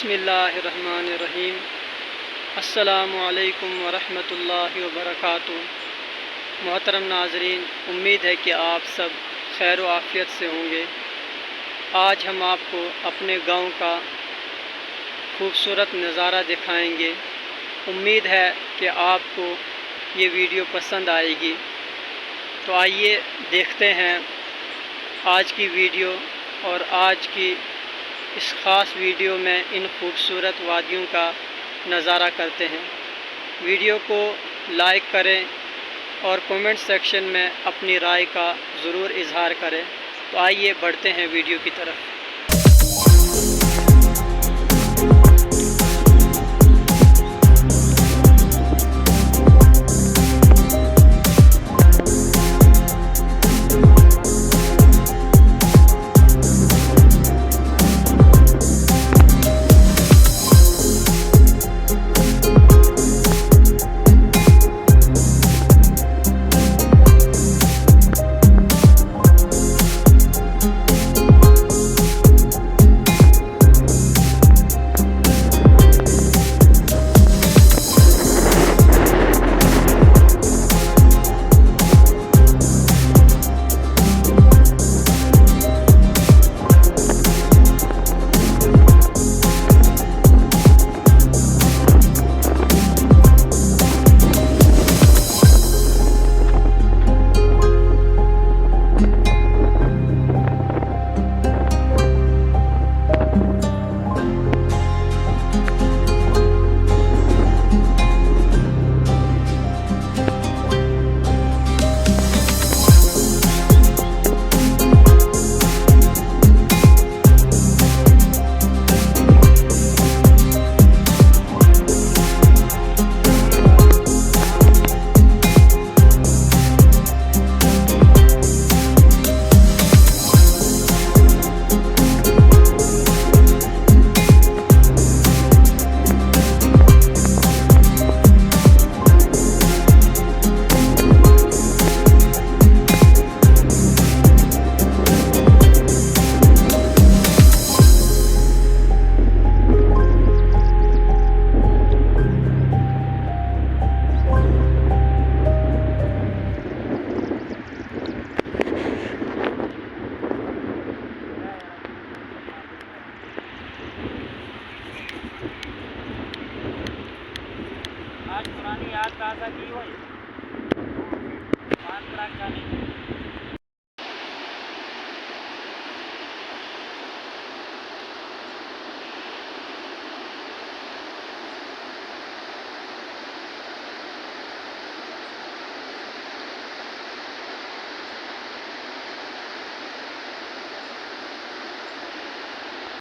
बिस्मिल्लाहिर्रहमानिर्रहीम। अस्सलामु अलैकुम वरहमतुल्लाहि वबरकातुहू। मोहतरम नाज़रीन, उम्मीद है कि आप सब खैर व आफ़ियत से होंगे। आज हम आपको अपने गांव का खूबसूरत नज़ारा दिखाएंगे। उम्मीद है कि आपको ये वीडियो पसंद आएगी। तो आइए देखते हैं आज की वीडियो, और आज की इस ख़ास वीडियो में इन खूबसूरत वादियों का नज़ारा करते हैं। वीडियो को लाइक करें और कमेंट सेक्शन में अपनी राय का ज़रूर इजहार करें। तो आइए बढ़ते हैं वीडियो की तरफ। आज पुरानी याद ताज़ा की हो, 5 लाख का नहीं।